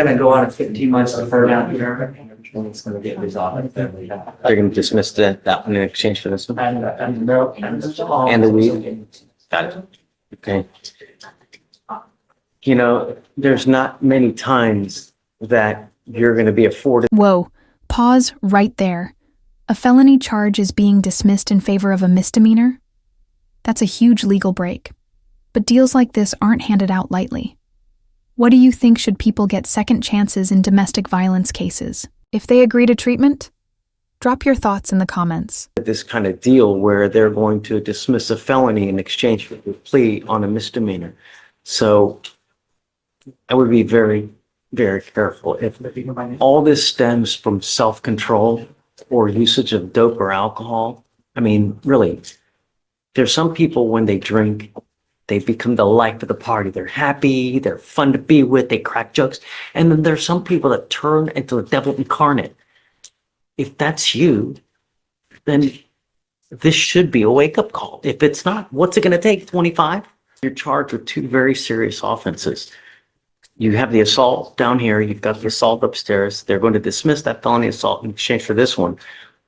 Gonna go on a 15 months deferred down here. And it's gonna get resolved. They're going to dismiss that one in exchange for this one. And the weed. Got it. Okay. You know, there's not many times that you're going to be afforded. Whoa, pause right there. A felony charge is being dismissed in favor of a misdemeanor? That's a huge legal break. But deals like this aren't handed out lightly. What do you think should people get second chances in domestic violence cases? If they agree to treatment? Drop your thoughts in the comments. This kind of deal where they're going to dismiss a felony in exchange for a plea on a misdemeanor. So I would be very, very careful. If all this stems from self-control or usage of dope or alcohol, I mean, really, there's some people when they drink, they become the life of the party. They're happy, they're fun to be with, they crack jokes. And then there's some people that turn into the devil incarnate. If that's you, then this should be a wake-up call. If it's not, what's it going to take? 25? You're charged with two very serious offenses. You have the assault down here. You've got the assault upstairs. They're going to dismiss that felony assault in exchange for this one.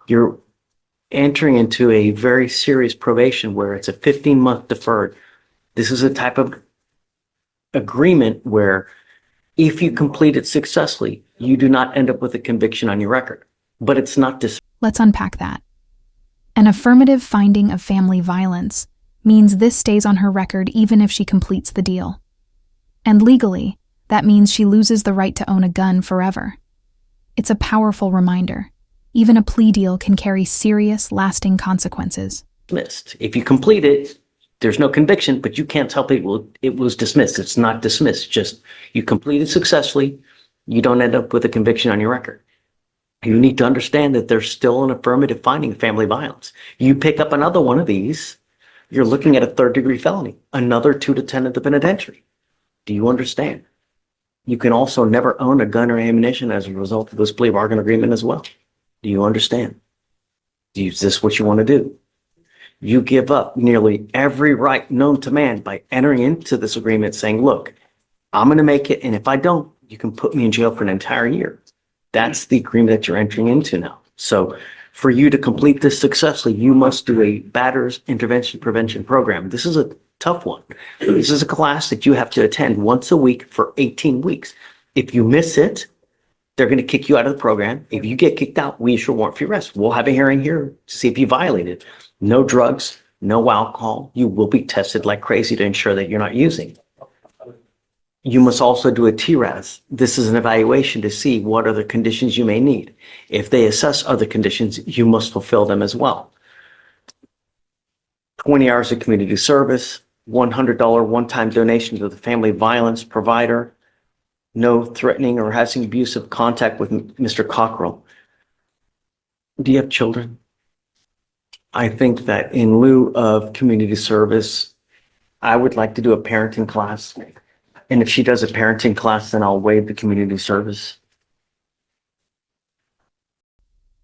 You're entering into a very serious probation where it's a 15-month deferred. This is a type of agreement where if you complete it successfully, you do not end up with a conviction on your record. But it's not dismissed. Let's unpack that. An affirmative finding of family violence means this stays on her record even if she completes the deal. And legally, that means she loses the right to own a gun forever. It's a powerful reminder. Even a plea deal can carry serious, lasting consequences. If you complete it, there's no conviction, but you can't tell people it was dismissed. It's not dismissed. Just you complete it successfully, you don't end up with a conviction on your record. You need to understand that there's still an affirmative finding of family violence. You pick up another one of these, you're looking at a third-degree felony, another 2 to 10 at the penitentiary. Do you understand? You can also never own a gun or ammunition as a result of this plea bargain agreement as well. Do you understand? Is this what you want to do? You give up nearly every right known to man by entering into this agreement saying, look, I'm going to make it, and if I don't, you can put me in jail for an entire year. That's the agreement that you're entering into now. So for you to complete this successfully, you must do a batter's intervention prevention program. This is a tough one. This is a class that you have to attend once a week for 18 weeks. If you miss it, they're going to kick you out of the program. If you get kicked out, we issue a warrant for your arrest. We'll have a hearing here to see if you violated. No drugs, no alcohol. You will be tested like crazy to ensure that you're not using. You must also do a TRAS. This is an evaluation to see what other conditions you may need. If they assess other conditions, you must fulfill them as well. 20 hours of community service, $100 one-time donation to the family violence provider, no threatening or harassing abusive contact with Mr. Cockrell. Do you have children? I think that in lieu of community service, I would like to do a parenting class. And if she does a parenting class, then I'll waive the community service.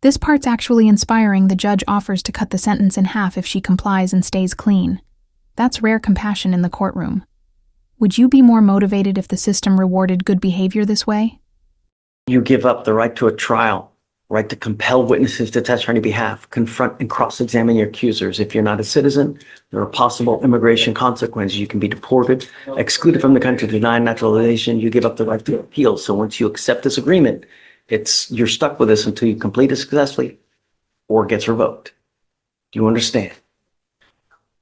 This part's actually inspiring. The judge offers to cut the sentence in half if she complies and stays clean. That's rare compassion in the courtroom. Would you be more motivated if the system rewarded good behavior this way? You give up the right to a trial, right to compel witnesses to testify on your behalf, confront and cross-examine your accusers. If you're not a citizen, there are possible immigration consequences. You can be deported, excluded from the country, denied naturalization. You give up the right to appeal. So once you accept this agreement, you're stuck with this until you complete it successfully or it gets revoked. Do you understand?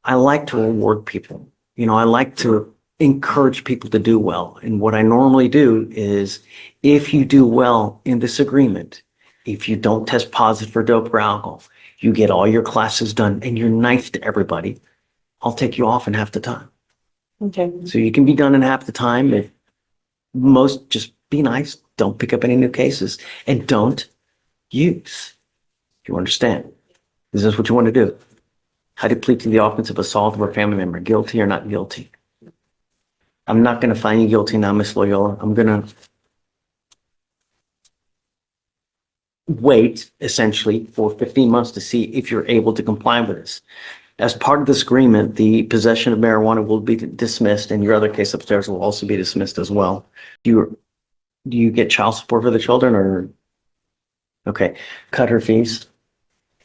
I like to reward people. I like to encourage people to do well. And what I normally do is if you do well in this agreement, if you don't test positive for dope or alcohol, you get all your classes done and you're nice to everybody, I'll take you off in half the time. Okay. So you can be done in half the time. If most, just be nice. Don't pick up any new cases and don't use. You understand? Is this what you want to do? How do you plead to the offense of assault of a family member? Guilty or not guilty? I'm not going to find you guilty now, Miss Loyola. I'm going to wait essentially for 15 months to see if you're able to comply with this. As part of this agreement, the possession of marijuana will be dismissed and your other case upstairs will also be dismissed as well. You're Do you get child support for the children or? Okay, cut her fees.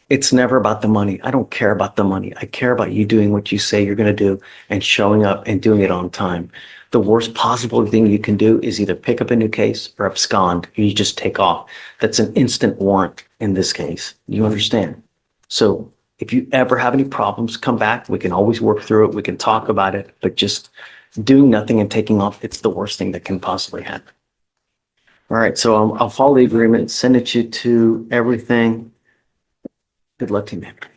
It's never about the money. I don't care about the money. I care about you doing what you say you're going to do and showing up and doing it on time. The worst possible thing you can do is either pick up a new case or abscond. You just take off. That's an instant warrant in this case. You understand? So if you ever have any problems, come back. We can always work through it. We can talk about it, but just doing nothing and taking off, it's the worst thing that can possibly happen. All right. So I'll follow the agreement, send it you to everything. Good luck to you, man.